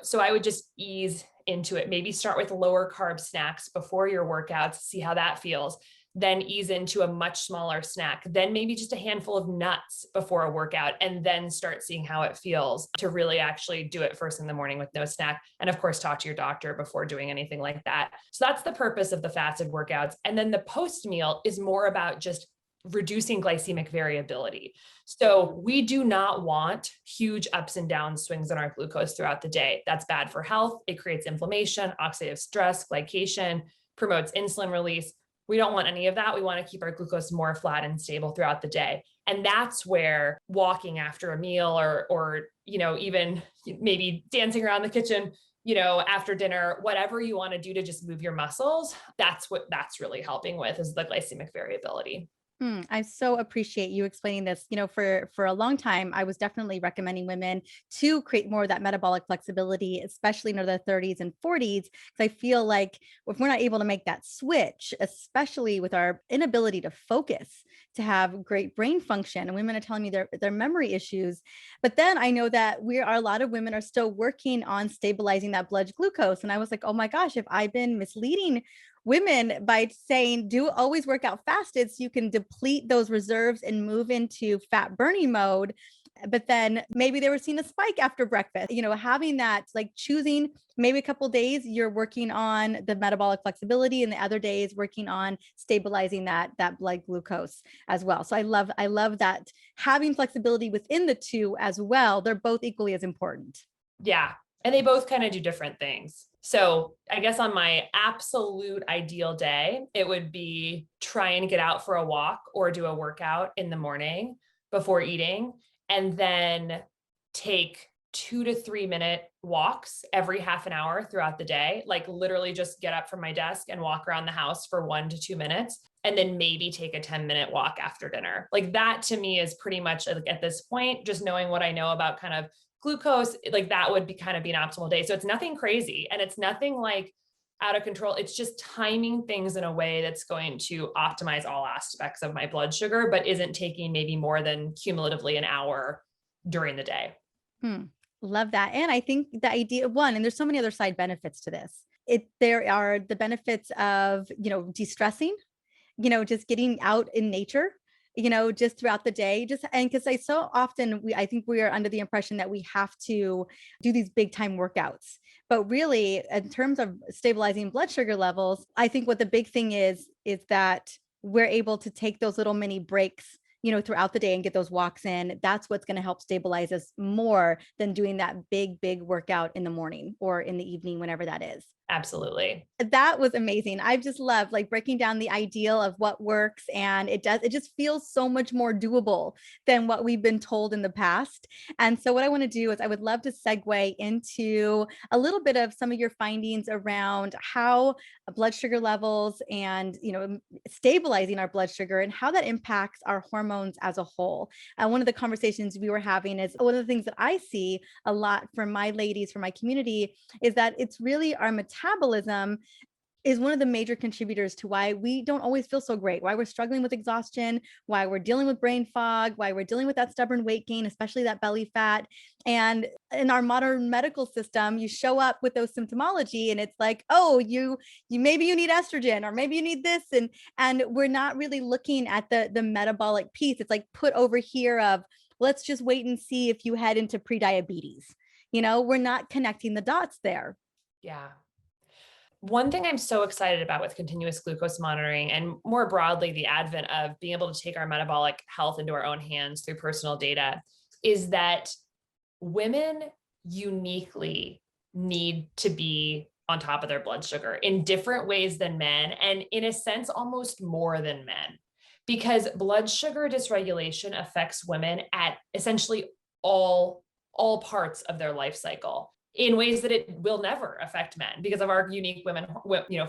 so I would just ease into it. Maybe start with lower carb snacks before your workouts, see how that feels. Then ease into a much smaller snack, then maybe just a handful of nuts before a workout, and then start seeing how it feels to really actually do it first in the morning with no snack. And of course, talk to your doctor before doing anything like that. So that's the purpose of the fasted workouts. And then the post meal is more about just reducing glycemic variability. So we do not want huge ups and down swings in our glucose throughout the day. That's bad for health. It creates inflammation, oxidative stress, glycation, promotes insulin release. We don't want any of that. We want to keep our glucose more flat and stable throughout the day. And that's where walking after a meal or, even maybe dancing around the kitchen, after dinner, whatever you want to do to just move your muscles, that's what that's really helping with is the glycemic variability. I so appreciate you explaining this. For a long time, I was definitely recommending women to create more of that metabolic flexibility, especially in their 30s and 40s. Because I feel like if we're not able to make that switch, especially with our inability to focus, to have great brain function, and women are telling me their memory issues. But then I know that a lot of women are still working on stabilizing that blood glucose. And I was like, oh my gosh, if I've been misleading women by saying do always work out fasted so you can deplete those reserves and move into fat burning mode, but then maybe they were seeing a spike after breakfast, having that, like choosing maybe a couple days you're working on the metabolic flexibility and the other days working on stabilizing that blood glucose as well. So I love that having flexibility within the two as well. They're both equally as important. Yeah. And they both kind of do different things. So I guess on my absolute ideal day, it would be try and get out for a walk or do a workout in the morning before eating, and then take 2 to 3 minute walks every half an hour throughout the day. Like literally just get up from my desk and walk around the house for 1 to 2 minutes, and then maybe take a 10-minute walk after dinner. Like that to me is pretty much at this point, just knowing what I know about kind of glucose, like that would be kind of be an optimal day. So it's nothing crazy and it's nothing like out of control. It's just timing things in a way that's going to optimize all aspects of my blood sugar, but isn't taking maybe more than cumulatively an hour during the day. Love that. And I think the idea and there's so many other side benefits to this. There are the benefits of, de-stressing, just getting out in nature, just throughout the day, and because I so often I think we are under the impression that we have to do these big time workouts. But really, in terms of stabilizing blood sugar levels, I think what the big thing is that we're able to take those little mini breaks, throughout the day and get those walks in. That's what's going to help stabilize us more than doing that big workout in the morning or in the evening, whenever that is. Absolutely. That was amazing. I just love like breaking down the ideal of what works, and it just feels so much more doable than what we've been told in the past. And so what I want to do is I would love to segue into a little bit of some of your findings around how blood sugar levels and, stabilizing our blood sugar and how that impacts our hormones as a whole. One of the conversations we were having is one of the things that I see a lot from my ladies, from my community, is that it's really our metabolism is one of the major contributors to why we don't always feel so great, why we're struggling with exhaustion, why we're dealing with brain fog, why we're dealing with that stubborn weight gain, especially that belly fat. And in our modern medical system, you show up with those symptomology and it's like, oh, you maybe you need estrogen or maybe you need this. And we're not really looking at the metabolic piece. It's like put over here of, let's just wait and see if you head into prediabetes. We're not connecting the dots there. Yeah. One thing I'm so excited about with continuous glucose monitoring and more broadly, the advent of being able to take our metabolic health into our own hands through personal data is that women uniquely need to be on top of their blood sugar in different ways than men. And in a sense, almost more than men, because blood sugar dysregulation affects women at essentially all parts of their life cycle, in ways that it will never affect men because of our unique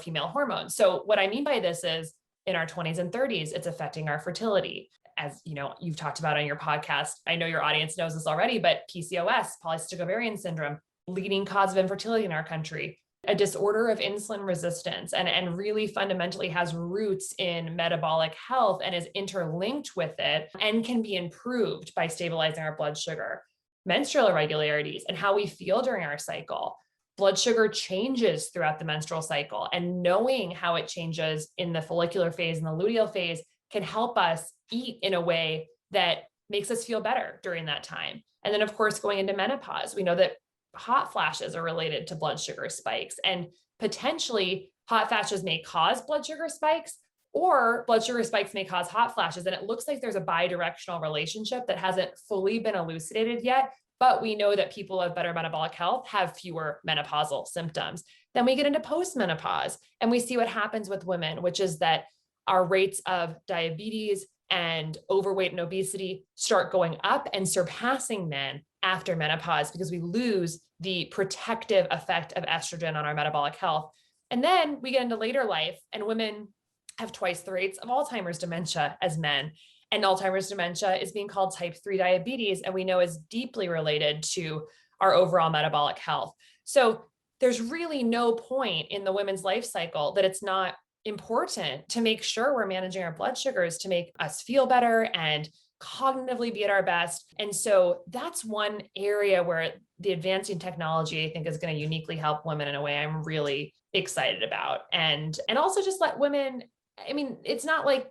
female hormones. So what I mean by this is in our 20s and 30s, it's affecting our fertility. As you've talked about on your podcast, I know your audience knows this already, but PCOS, polycystic ovarian syndrome, leading cause of infertility in our country, a disorder of insulin resistance, and really fundamentally has roots in metabolic health and is interlinked with it and can be improved by stabilizing our blood sugar. Menstrual irregularities and how we feel during our cycle. Blood sugar changes throughout the menstrual cycle, and knowing how it changes in the follicular phase and the luteal phase can help us eat in a way that makes us feel better during that time. And then, of course, going into menopause, we know that hot flashes are related to blood sugar spikes, and potentially hot flashes may cause blood sugar spikes, or blood sugar spikes may cause hot flashes. And it looks like there's a bidirectional relationship that hasn't fully been elucidated yet, but we know that people of better metabolic health have fewer menopausal symptoms. Then we get into postmenopause and we see what happens with women, which is that our rates of diabetes, and overweight and obesity start going up and surpassing men after menopause because we lose the protective effect of estrogen on our metabolic health. And then we get into later life, and women have twice the rates of Alzheimer's dementia as men. And Alzheimer's dementia is being called type 3 diabetes, and we know is deeply related to our overall metabolic health. So there's really no point in the women's life cycle that it's not important to make sure we're managing our blood sugars to make us feel better and cognitively be at our best. And so that's one area where the advancing technology, I think, is going to uniquely help women in a way I'm really excited about. And also just let women, I mean, it's not like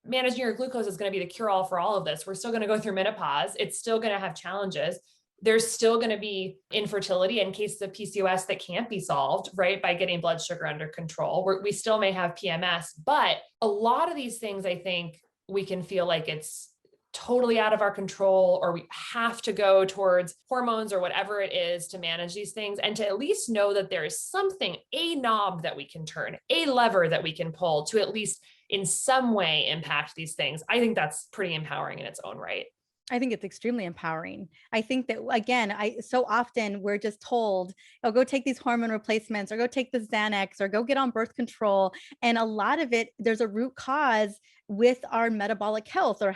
managing your glucose is going to be the cure all for all of this. We're still going to go through menopause. It's still going to have challenges. There's still going to be infertility and cases of PCOS that can't be solved, right, by getting blood sugar under control. We still may have PMS, but a lot of these things, I think we can feel like it's totally out of our control, or we have to go towards hormones or whatever it is to manage these things, and to at least know that there is something, a knob that we can turn, a lever that we can pull to at least in some way impact these things. I think that's pretty empowering in its own right. I think it's extremely empowering. I think that, again, so often we're just told, oh, go take these hormone replacements, or go take the Xanax, or go get on birth control. And a lot of it, there's a root cause with our metabolic health or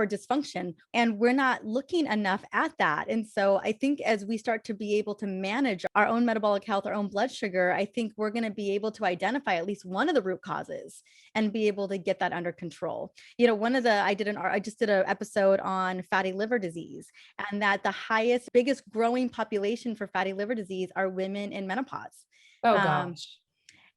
dysfunction. And we're not looking enough at that. And so I think as we start to be able to manage our own metabolic health, our own blood sugar, I think we're going to be able to identify at least one of the root causes and be able to get that under control. You know, I just did an episode on fatty liver disease, and that the biggest growing population for fatty liver disease are women in menopause. Oh gosh.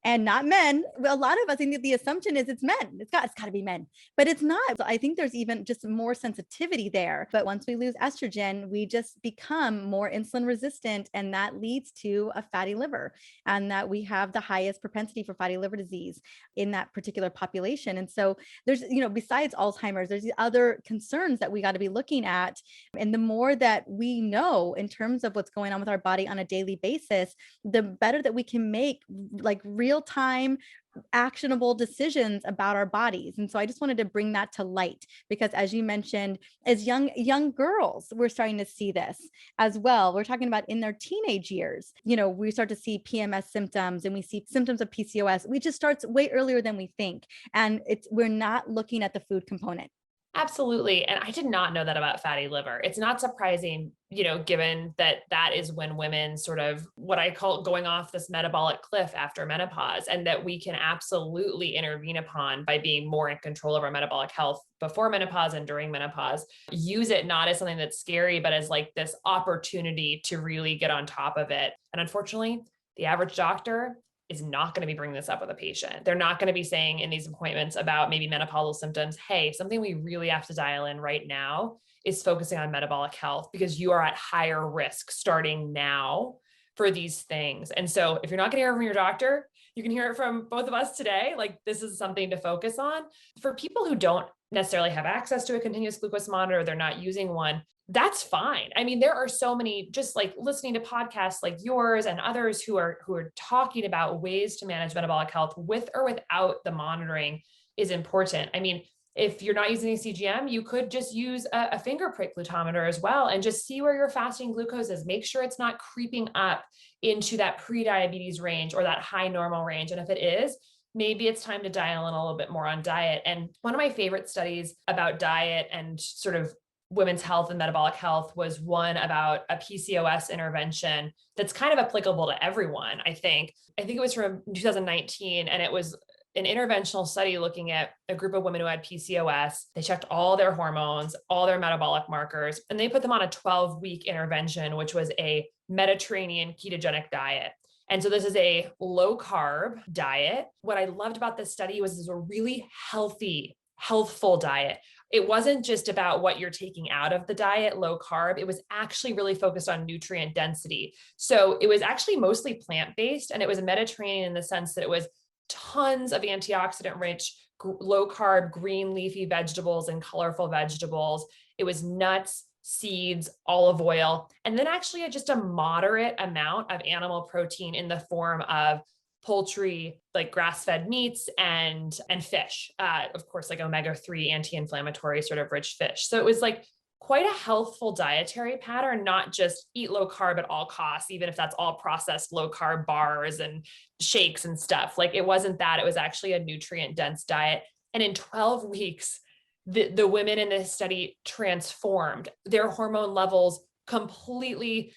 And not men. A lot of us think that the assumption is it's men. It's got to be men, but it's not. So I think there's even just more sensitivity there. But once we lose estrogen, we just become more insulin resistant, and that leads to a fatty liver, and that we have the highest propensity for fatty liver disease in that particular population. And so there's, besides Alzheimer's, there's the other concerns that we got to be looking at. And the more that we know in terms of what's going on with our body on a daily basis, the better that we can make like real-time actionable decisions about our bodies. And so I just wanted to bring that to light, because as you mentioned, as young girls, we're starting to see this as well. We're talking about in their teenage years, we start to see PMS symptoms, and we see symptoms of PCOS. We just starts way earlier than we think. And we're not looking at the food component. Absolutely. And I did not know that about fatty liver. It's not surprising, given that is when women sort of what I call going off this metabolic cliff after menopause, and that we can absolutely intervene upon by being more in control of our metabolic health before menopause and during menopause. Use it not as something that's scary, but as like this opportunity to really get on top of it. And unfortunately, the average doctor is not going to be bringing this up with a patient. They're not going to be saying in these appointments about maybe menopausal symptoms, hey, something we really have to dial in right now is focusing on metabolic health, because you are at higher risk starting now for these things. And so if you're not going to hear it from your doctor, you can hear it from both of us today. Like, this is something to focus on. For people who don't necessarily have access to a continuous glucose monitor, they're not using one, that's fine. I mean, there are so many, just like listening to podcasts like yours and others who are talking about ways to manage metabolic health with or without the monitoring is important. I mean, if you're not using a CGM, you could just use a finger prick glutometer as well, and just see where your fasting glucose is. Make sure it's not creeping up into that pre-diabetes range or that high normal range. And if it is, maybe it's time to dial in a little bit more on diet. And one of my favorite studies about diet and sort of women's health and metabolic health was one about a PCOS intervention that's kind of applicable to everyone. I think it was from 2019, and it was an interventional study looking at a group of women who had PCOS. They checked all their hormones, all their metabolic markers, and they put them on a 12-week intervention, which was a Mediterranean ketogenic diet. And so this is a low carb diet. What I loved about this study was this was a really healthy, healthful diet. It wasn't just about what you're taking out of the diet, low carb. It was actually really focused on nutrient density. So it was actually mostly plant-based, and it was a Mediterranean in the sense that it was tons of antioxidant rich, low carb, green leafy vegetables and colorful vegetables. It was nuts, seeds, olive oil, and then actually just a moderate amount of animal protein in the form of poultry, like grass-fed meats and fish, of course, like omega-3 anti-inflammatory sort of rich fish. So it was like quite a healthful dietary pattern, not just eat low carb at all costs, even if that's all processed low carb bars and shakes and stuff. Like it wasn't that, it was actually a nutrient dense diet. And in 12 weeks, the women in this study transformed. Their hormone levels completely,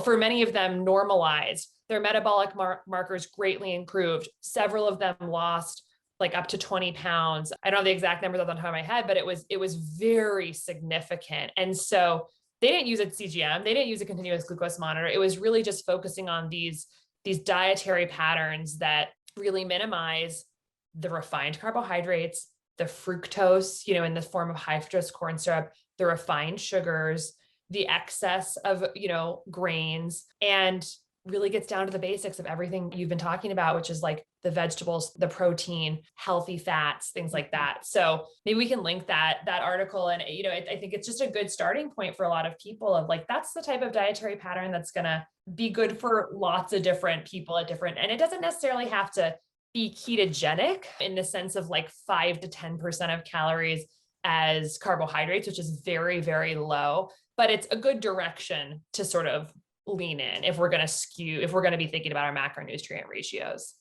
for many of them, normalized. Their metabolic markers greatly improved. Several of them lost like up to 20 pounds. I don't have the exact numbers off the top of my head, but it was very significant. And so they didn't use a CGM. They didn't use a continuous glucose monitor. It was really just focusing on these dietary patterns that really minimize the refined carbohydrates, the fructose, in the form of high fructose corn syrup, the refined sugars, the excess of, grains, and really gets down to the basics of everything you've been talking about, which is like the vegetables, the protein, healthy fats, things like that. So maybe we can link that article. And, I think it's just a good starting point for a lot of people of like, that's the type of dietary pattern that's going to be good for lots of different people and it doesn't necessarily have to be ketogenic in the sense of like 5 to 10% of calories as carbohydrates, which is very, very low, but it's a good direction to sort of lean in if we're going to be thinking about our macronutrient ratios.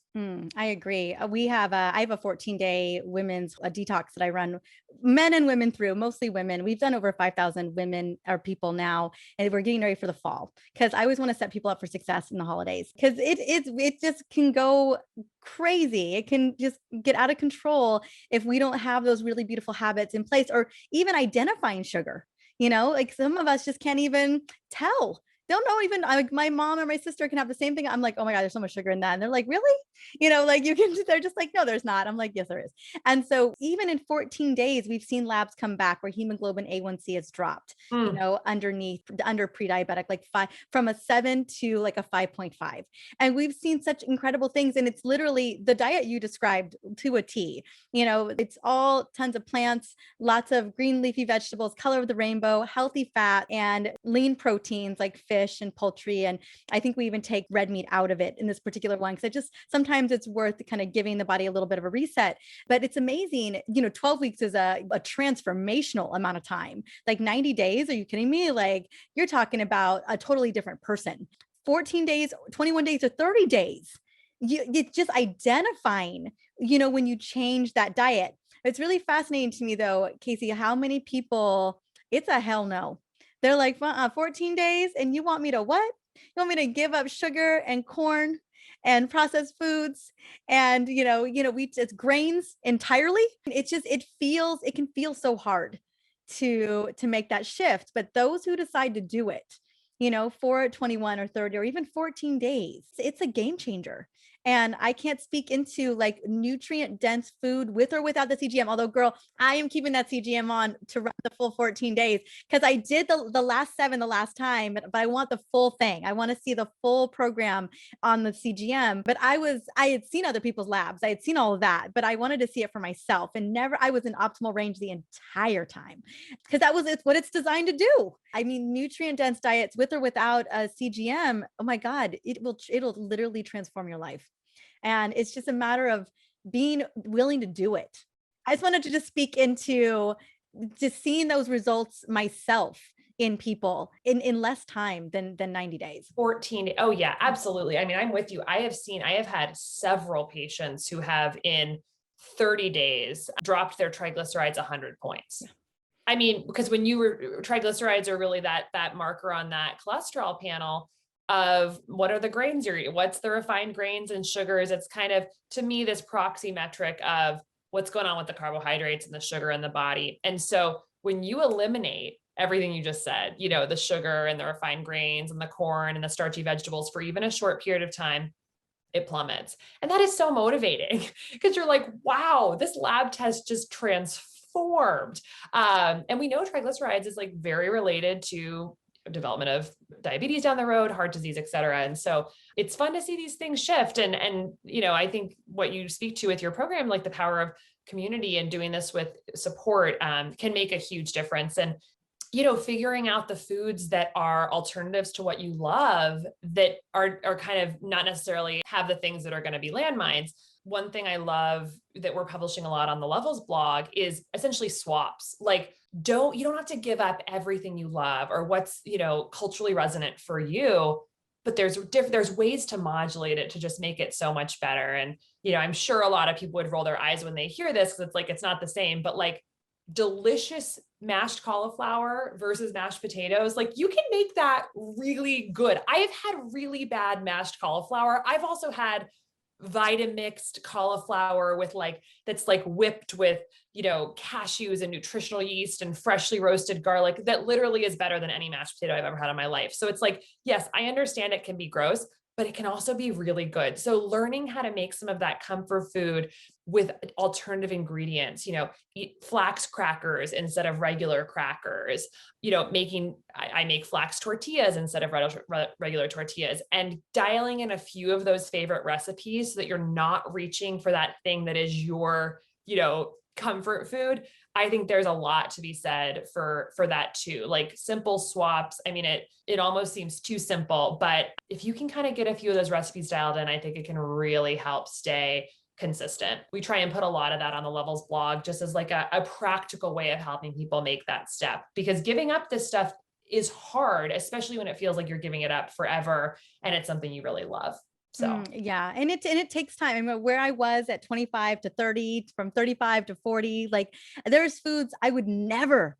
I agree. I have a 14-day women's detox that I run men and women through, mostly women. We've done over 5,000 women or people now, and we're getting ready for the fall because I always want to set people up for success in the holidays because it just can go crazy. It can just get out of control if we don't have those really beautiful habits in place or even identifying sugar. Like some of us just can't even tell. Don't know even like my mom or my sister can have the same thing. I'm like, oh my God, there's so much sugar in that. And they're like, really? Like they're just like, no, there's not. I'm like, yes, there is. And so even in 14 days, we've seen labs come back where hemoglobin A1C has dropped, under pre-diabetic, like from a 7 to like a 5.5. And we've seen such incredible things. And it's literally the diet you described to a T. It's all tons of plants, lots of green leafy vegetables, color of the rainbow, healthy fat, and lean proteins like fish and poultry. And I think we even take red meat out of it in this particular one because sometimes it's worth kind of giving the body a little bit of a reset. But it's amazing. 12 weeks is a transformational amount of time. Like 90 days, are you kidding me? Like you're talking about a totally different person. 14 days, 21 days, or 30 days. It's just identifying, when you change that diet. It's really fascinating to me though, Casey, how many people, it's a hell no. They're like, 14 days and you want me to what? You want me to give up sugar and corn and processed foods and, it's grains entirely. It can feel so hard to make that shift. But those who decide to do it, for 21 or 30 or even 14 days, it's a game changer. And I can't speak into like nutrient dense food with or without the CGM. Although, girl, I am keeping that CGM on to run the full 14 days because I did the last 7 the last time, but I want the full thing. I want to see the full program on the CGM. But I had seen other people's labs. I had seen all of that, but I wanted to see it for myself. And I was in optimal range the entire time because it's what it's designed to do. I mean, nutrient dense diets with or without a CGM, oh my God, it'll literally transform your life. And it's just a matter of being willing to do it. I just wanted to just speak into just seeing those results myself in people in less time than 90 days. 14. Oh yeah, absolutely. I mean, I'm with you. I have had several patients who have in 30 days dropped their triglycerides 100 points. Yeah. I mean, because triglycerides are really that marker on that cholesterol panel of what are the grains you're eating, what's the refined grains and sugars. It's kind of, to me, this proxy metric of what's going on with the carbohydrates and the sugar in the body. And so when you eliminate everything you just said, the sugar and the refined grains and the corn and the starchy vegetables for even a short period of time, it plummets. And that is so motivating because you're like, wow, this lab test just transformed. And we know triglycerides is like very related to development of diabetes down the road, heart disease, et cetera. And so it's fun to see these things shift. And, I think what you speak to with your program, like the power of community and doing this with support, can make a huge difference. And figuring out the foods that are alternatives to what you love that are kind of not necessarily have the things that are going to be landmines. One thing I love that we're publishing a lot on the Levels blog is essentially swaps. Like, you don't have to give up everything you love or what's, culturally resonant for you, but there's ways to modulate it to just make it so much better. And, I'm sure a lot of people would roll their eyes when they hear this, because it's like, it's not the same, but like delicious mashed cauliflower versus mashed potatoes, like you can make that really good. I have had really bad mashed cauliflower. I've also had Vitamixed cauliflower with that's whipped with, cashews and nutritional yeast and freshly roasted garlic that literally is better than any mashed potato I've ever had in my life. So it's like, yes, I understand it can be gross, but it can also be really good. So learning how to make some of that comfort food with alternative ingredients, eat flax crackers instead of regular crackers, I make flax tortillas instead of regular tortillas, and dialing in a few of those favorite recipes so that you're not reaching for that thing that is your, comfort food. I think there's a lot to be said for that too. Like simple swaps. I mean, it almost seems too simple, but if you can kind of get a few of those recipes dialed in, I think it can really help stay consistent. We try and put a lot of that on the Levels blog, just as like a practical way of helping people make that step, because giving up this stuff is hard, especially when it feels like you're giving it up forever and it's something you really love. So yeah. And it takes time. I mean, where I was at 25 to 30, from 35 to 40, like there's foods I would never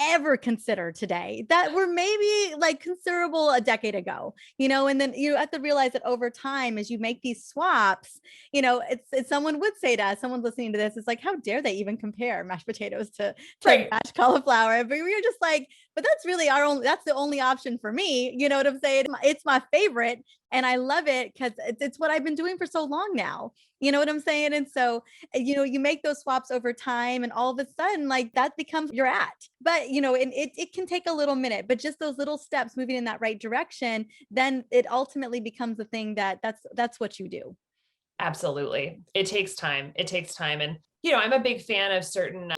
ever consider today that were maybe like considerable a decade ago, and then you have to realize that over time, as you make these swaps, it's someone would say to us, someone listening to this, it's like, how dare they even compare mashed potatoes to right. mashed cauliflower? But we were just like, but that's really that's the only option for me. You know what I'm saying? It's my favorite. And I love it because it's what I've been doing for so long now. You know what I'm saying? And so, you make those swaps over time and all of a sudden, like that becomes your at. But, and it can take a little minute, but just those little steps moving in that right direction, then it ultimately becomes a thing that's what you do. Absolutely. It takes time. It takes time. And, I'm a big fan of certain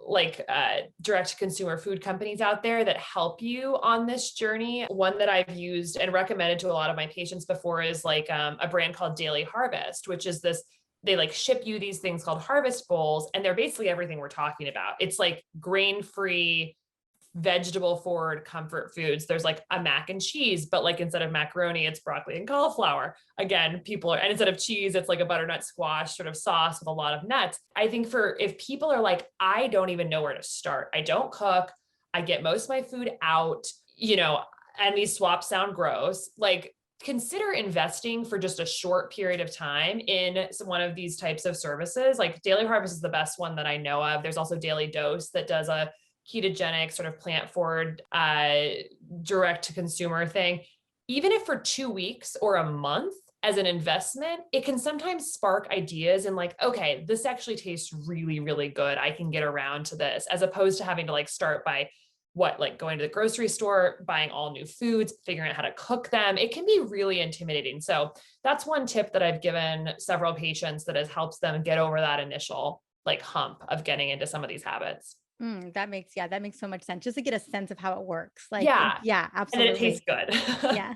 direct to consumer food companies out there that help you on this journey. One that I've used and recommended to a lot of my patients before is a brand called Daily Harvest, which is they ship you these things called harvest bowls. And they're basically everything we're talking about. It's like grain-free, vegetable forward comfort foods. There's like a mac and cheese, but instead of macaroni, it's broccoli and cauliflower. Again, and instead of cheese, it's like a butternut squash sort of sauce with a lot of nuts. I think if people are like, I don't even know where to start. I don't cook. I get most of my food out, and these swaps sound gross. Consider investing for just a short period of time in one of these types of services. Like Daily Harvest is the best one that I know of. There's also Daily Dose that does a ketogenic sort of plant forward, direct to consumer thing. Even if for 2 weeks or a month as an investment, it can sometimes spark ideas and okay, this actually tastes really, really good. I can get around to this, as opposed to having to start by going to the grocery store, buying all new foods, figuring out how to cook them. It can be really intimidating. So that's one tip that I've given several patients that has helped them get over that initial hump of getting into some of these habits. That makes so much sense, just to get a sense of how it works. Yeah, absolutely. And it tastes good. Yeah.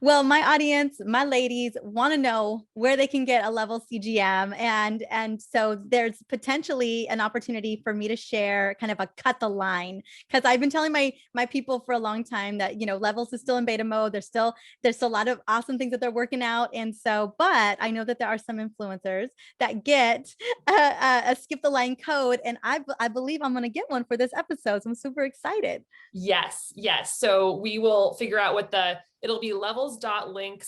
Well, my audience, my ladies want to know where they can get a level CGM. And so there's potentially an opportunity for me to share kind of a cut the line, because I've been telling my people for a long time that, Levels is still in beta mode. There's still a lot of awesome things that they're working out. And so, but I know that there are some influencers that get a skip the line code. And I believe I'm going to get one for this episode. So I'm super excited. Yes. So we will figure out it'll be levels.link/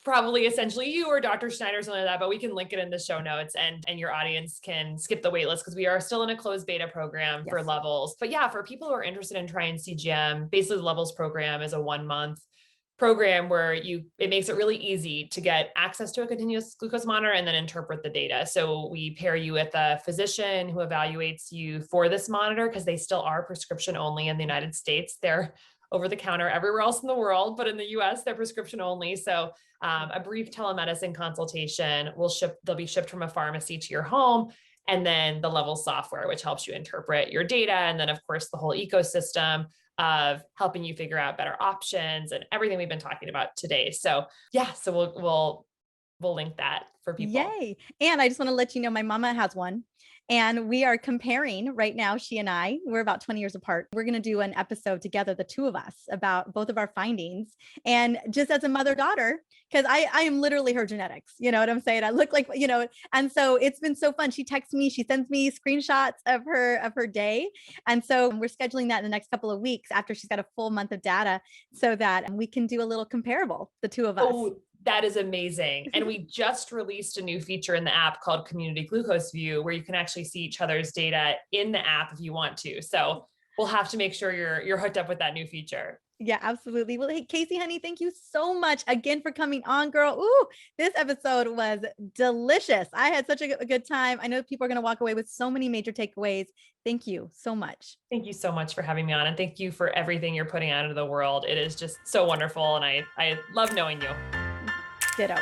probably essentially you or Dr. Snyder or something like that, but we can link it in the show notes and your audience can skip the wait list, because we are still in a closed beta program for Levels. But yeah, for people who are interested in trying CGM, basically the Levels program is a 1-month program where it makes it really easy to get access to a continuous glucose monitor and then interpret the data. So we pair you with a physician who evaluates you for this monitor, because they still are prescription only in the United States. They're over the counter everywhere else in the world, but in the US, they're prescription only. So a brief telemedicine consultation they'll be shipped from a pharmacy to your home. And then the Levels software, which helps you interpret your data. And then of course, the whole ecosystem of helping you figure out better options and everything we've been talking about today. So yeah, so we'll link that for people. Yay. And I just want to let you know, my mama has one. And we are comparing right now, she and I, we're about 20 years apart. We're going to do an episode together, the two of us, about both of our findings. And just as a mother-daughter, because I am literally her genetics, you know what I'm saying? I look like, you know, and so it's been so fun. She texts me, she sends me screenshots of her day. And so we're scheduling that in the next couple of weeks after she's got a full month of data so that we can do a little comparable, the two of us. Oh, that is amazing. And we just released a new feature in the app called Community Glucose View, where you can actually see each other's data in the app if you want to. So we'll have to make sure you're hooked up with that new feature. Yeah, absolutely. Well, hey, Casey, honey, thank you so much again for coming on, girl. Ooh, this episode was delicious. I had such a good time. I know people are going to walk away with so many major takeaways. Thank you so much. Thank you so much for having me on. And thank you for everything you're putting out into the world. It is just so wonderful. And I love knowing you. Ditto.